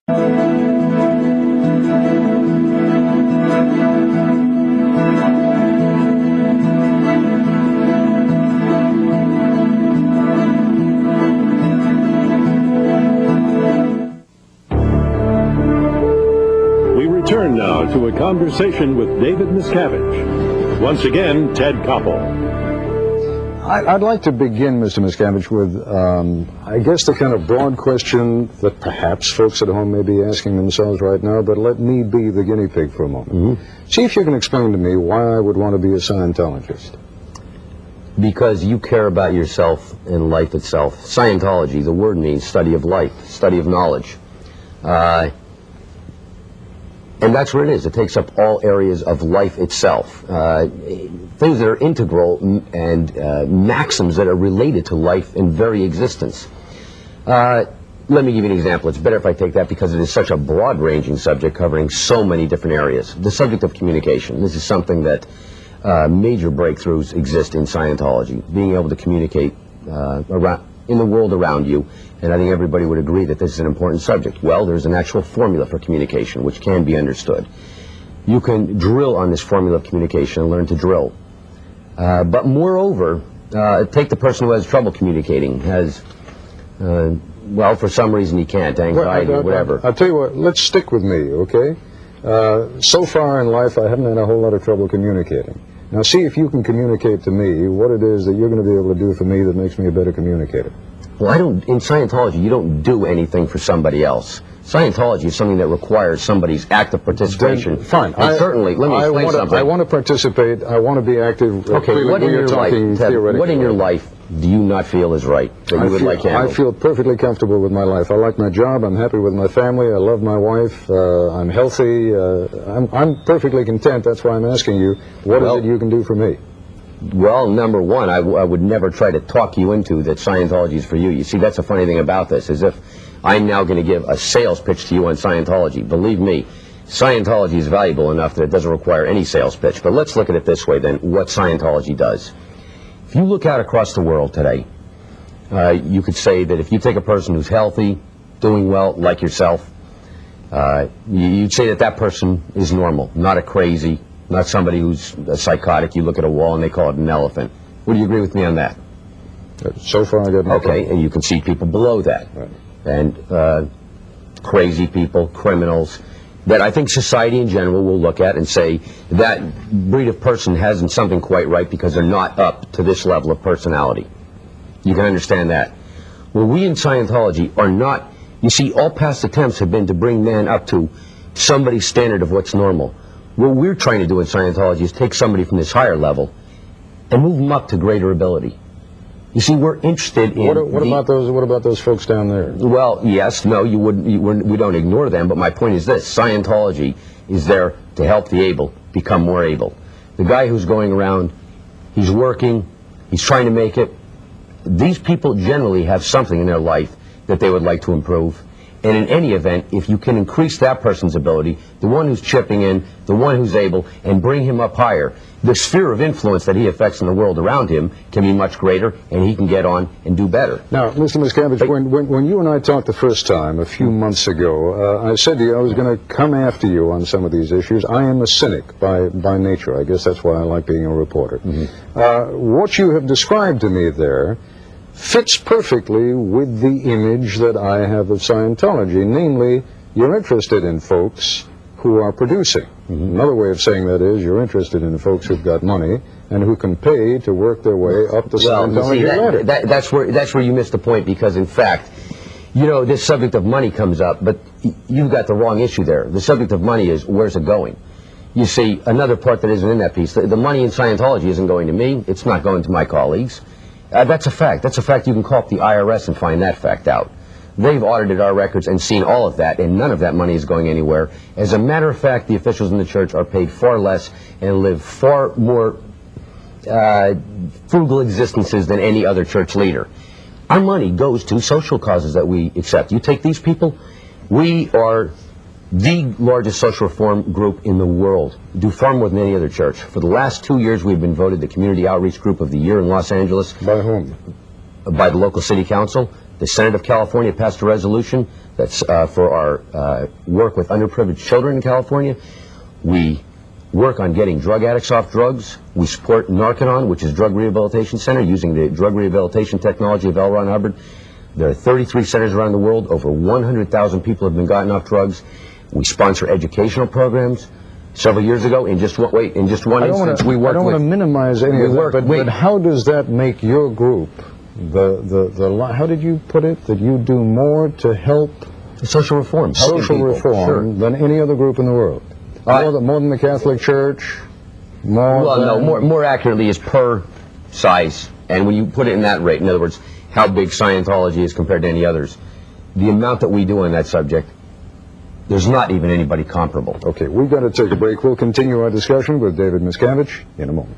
Return now to a conversation with David Miscavige. Once again, Ted Koppel. I'd like to begin, Mr. Miscavige, with, I guess, the kind of broad question that perhaps folks at home may be asking themselves right now, but let me be the guinea pig for a moment. Mm-hmm. See if you can explain to me why I would want to be a Scientologist. Because you care about yourself and life itself. Scientology, the word means study of life, study of knowledge. And that's what it is. It takes up all areas of life itself. Things that are integral and maxims that are related to life and very existence. Let me give you an example. It's better if I take that because it is such a broad-ranging subject covering so many different areas. The subject of communication. This is something that major breakthroughs exist in Scientology. Being able to communicate in the world around you. And I think everybody would agree that this is an important subject. Well, there's an actual formula for communication which can be understood. You can drill on this formula of communication and learn to drill. But moreover, take the person who has trouble communicating, well, for some reason he can't, anxiety, whatever. I'll tell you what, let's stick with me, okay? So far in life, I haven't had a whole lot of trouble communicating. Now, see if you can communicate to me what it is that you're going to be able to do for me that makes me a better communicator. Well, in Scientology, you don't do anything for somebody else. Scientology is something that requires somebody's active participation. Then, fine. Certainly, let me explain something. I want to participate. I want to be active. Okay, what in your life, Ted, what in your life do you not feel is right that you would like handled? I feel perfectly comfortable with my life. I like my job. I'm happy with my family. I love my wife. I'm healthy. I'm perfectly content. That's why I'm asking you, what is it you can do for me? Well, number one, I would never try to talk you into that Scientology is for you. You see, that's the funny thing about this, is if I'm now going to give a sales pitch to you on Scientology, believe me, Scientology is valuable enough that it doesn't require any sales pitch. But let's look at it this way, then, what Scientology does. If you look out across the world today, you could say that if you take a person who's healthy, doing well, like yourself, you'd say that that person is normal, not a crazy, not somebody who's a psychotic. You look at a wall and they call it an elephant. Would you agree with me on that? So far, I got no problem. Okay, and you can see people below that. Right. And crazy people, criminals, that I think society in general will look at and say that breed of person hasn't something quite right because they're not up to this level of personality. You can understand that. Well, we in Scientology are not, you see, all past attempts have been to bring man up to somebody's standard of what's normal. What we're trying to do in Scientology is take somebody from this higher level and move them up to greater ability. You see, we're interested in... What about those folks down there? Well, yes, no, we don't ignore them, but my point is this. Scientology is there to help the able become more able. The guy who's going around, he's working, he's trying to make it. These people generally have something in their life that they would like to improve. And in any event, if you can increase that person's ability, the one who's chipping in, the one who's able, and bring him up higher, the sphere of influence that he affects in the world around him can be much greater, and he can get on and do better. Now, Mr. Miscavige, when you and I talked the first time, a few months ago, I said to you I was going to come after you on some of these issues. I am a cynic by nature. I guess that's why I like being a reporter. Mm-hmm. What you have described to me there fits perfectly with the image that I have of Scientology, namely, you're interested in folks who are producing. Mm-hmm. Another way of saying that is you're interested in folks who've got money and who can pay to work their way up the Scientology ladder. That's where you missed the point, because in fact, you know, this subject of money comes up, but you've got the wrong issue there. The subject of money is, where's it going? You see, another part that isn't in that piece, the money in Scientology isn't going to me, it's not going to my colleagues. That's a fact. That's a fact. You can call up the IRS and find that fact out. They've audited our records and seen all of that, and none of that money is going anywhere. As a matter of fact, the officials in the church are paid far less and live far more frugal existences than any other church leader. Our money goes to social causes that we accept. You take these people, we are the largest social reform group in the world. We do far more than any other church. For the last 2 years, we've been voted the Community Outreach Group of the Year in Los Angeles. By whom? By the local city council. The Senate of California passed a resolution. That's for our work with underprivileged children in California. We work on getting drug addicts off drugs. We support Narconon, which is Drug Rehabilitation Center, using the drug rehabilitation technology of L. Ron Hubbard. There are 33 centers around the world. Over 100,000 people have been gotten off drugs. We sponsor educational programs. Several years ago, in just one instance, we worked with... I don't want to minimize any of that, but how does that make your group, how did you put it, that you do more to help... Social reform. Social reform than any other group in the world? More than the Catholic Church? More accurately is per size. And when you put it in that rate, in other words, how big Scientology is compared to any others, the amount that we do on that subject, there's not even anybody comparable. Okay, we've got to take a break. We'll continue our discussion with David Miscavige in a moment.